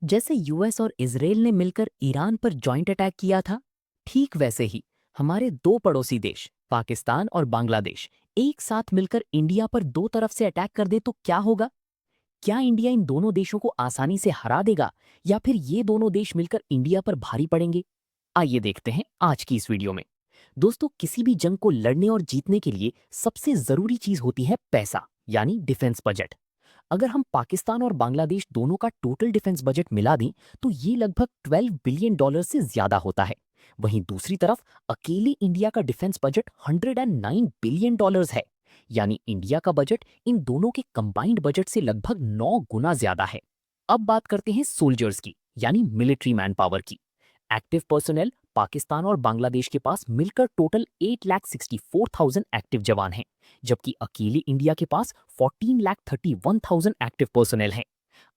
जैसे यूएस और इजराइल ने मिलकर ईरान पर जॉइंट अटैक किया था, ठीक वैसे ही हमारे दो पड़ोसी देश पाकिस्तान और बांग्लादेश एक साथ मिलकर इंडिया पर दो तरफ से अटैक कर दे तो क्या होगा? क्या इंडिया इन दोनों देशों को आसानी से हरा देगा या फिर ये दोनों देश मिलकर इंडिया पर भारी पड़ेंगे? आइए देखते हैं आज की इस वीडियो में। दोस्तों, किसी भी जंग को लड़ने और जीतने के लिए सबसे जरूरी चीज होती है पैसा, यानी डिफेंस बजट। अगर हम पाकिस्तान और बांग्लादेश दोनों का टोटल डिफेंस बजट मिला दें तो ये लगभग 12 बिलियन डॉलर से ज्यादा होता है। वहीं दूसरी तरफ अकेले इंडिया का डिफेंस बजट 109 बिलियन डॉलर्स है। यानी इंडिया का बजट इन दोनों के कंबाइंड बजट से लगभग 9 गुना ज्यादा है। अब बात करते हैं सोल्जर्स की, यानी मिलिट्री मैन पावर की। एक्टिव पर्सनल पाकिस्तान और बांग्लादेश के पास मिलकर टोटल 8,64,000 एक्टिव जवान हैं, जबकि अकेले इंडिया के पास 14,31,000 एक्टिव पर्सनल हैं।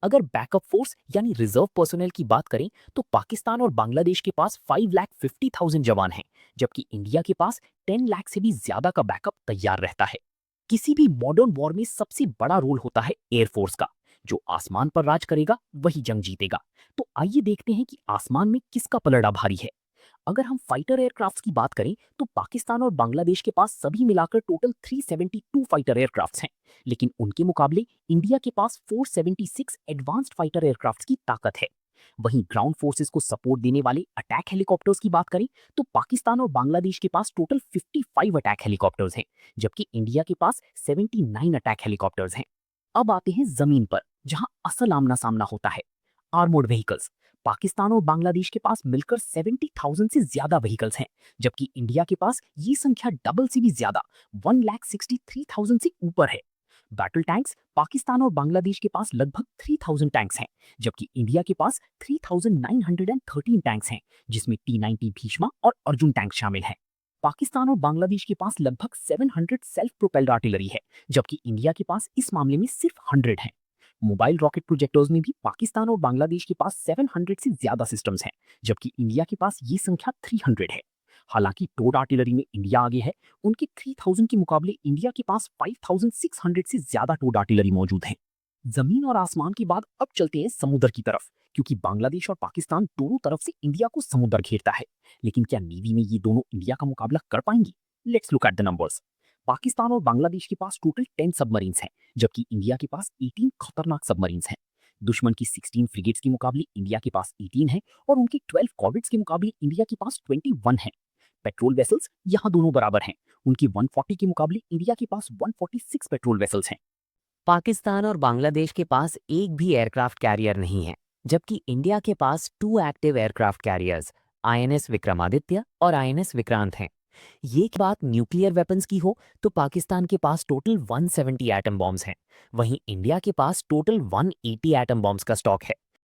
अगर बैकअप फोर्स यानी रिजर्व पर्सनल की बात करें तो पाकिस्तान और बांग्लादेश के पास 5,50,000 जवान हैं, जबकि इंडिया के पास 10 लाख से भी ज्यादा का बैकअप तैयार रहता है। किसी भी मॉडर्न वॉर में सबसे बड़ा रोल होता है एयरफोर्स का। जो आसमान पर राज करेगा वही जंग जीतेगा। तो आइए देखते हैं कि आसमान में किसका पलड़ा भारी है। अगर हम फाइटर एयरक्राफ्ट्स की बात करें तो पाकिस्तान और बांग्लादेश के पास सभी मिलाकर टोटल 372 फाइटर एयरक्राफ्ट्स हैं, लेकिन उनके मुकाबले इंडिया के पास 476 एडवांस्ड फाइटर एयरक्राफ्ट्स की ताकत है। वहीं ग्राउंड फोर्सेस को सपोर्ट देने वाले अटैक हेलीकॉप्टर्स की बात करें तो पाकिस्तान और बांग्लादेश के पास टोटल 55 अटैक हेलीकॉप्टर्स हैं, जबकि इंडिया के पास 79 अटैक हेलीकॉप्टर्स हैं। अब आते हैं जमीन पर, जहां असल आमना सामना होता है। Armoured vehicles. पाकिस्तान और बांग्लादेश के पास मिलकर 70,000 से ज्यादा व्हीकल्स हैं, जबकि इंडिया के पास ये संख्या डबल से भी ज्यादा 1,63,000 से ऊपर है। Battle tanks. पाकिस्तान और बांग्लादेश के पास लगभग 3,000 टैंक्स हैं, जबकि इंडिया के पास 3,913 टैंक्स हैं, जिसमें T-90 भीष्मा और अर्जुन टैंक शामिल हैं। पाकिस्तान और बांग्लादेश के पास लगभग 700 सेल्फ प्रोपेल्ड आर्टिलरी है, जबकि इंडिया के पास इस मामले में सिर्फ 100 है। मोबाइल रॉकेट प्रोजेक्टर्स में भी पाकिस्तान और बांग्लादेश के पास 700 से ज्यादा सिस्टम्स हैं, जबकि इंडिया के पास ये संख्या 300 है। हालांकि टोड आर्टिलरी में इंडिया आगे है। उनके 3,000 के मुकाबले इंडिया के पास 5,600 से ज्यादा टोड आर्टिलरी मौजूद है। जमीन और आसमान के बाद अब चलते हैं समुद्र की तरफ, क्योंकि बांग्लादेश और पाकिस्तान दोनों तरफ से इंडिया को समुद्र घेरता है। लेकिन क्या नेवी में ये दोनों इंडिया का मुकाबला कर पाएंगी? Let's look at the numbers. Pakistan और बांग्लादेश के पास टोटल 10 सबमरीन्स हैं, जबकि इंडिया के पास 18 खतरनाक सबमरीन्स हैं। दुश्मन की 16 फ्रिगेट्स के मुकाबले इंडिया के पास 18 है, और उनके 12 कॉर्वेट्स के मुकाबले इंडिया के पास 21 है। पेट्रोल वेसल्स यहाँ दोनों बराबर हैं। उनकी 140 के मुकाबले इंडिया के पास 146 पेट्रोल वेसल्स हैं। पाकिस्तान और बांग्लादेश के पास एक भी एयरक्राफ्ट कैरियर नहीं है, जबकि इंडिया के पास 2 active aircraft carriers INS Vikramaditya और आईएनएस विक्रांत हैं। ये बात न्यूक्लियर वेपन्स की हो तो पाकिस्तान के पास टोटल 170 एटम बॉम्ब्स हैं, वहीं इंडिया के पास टोटल 180 एटम बॉम्ब्स का स्टॉक है।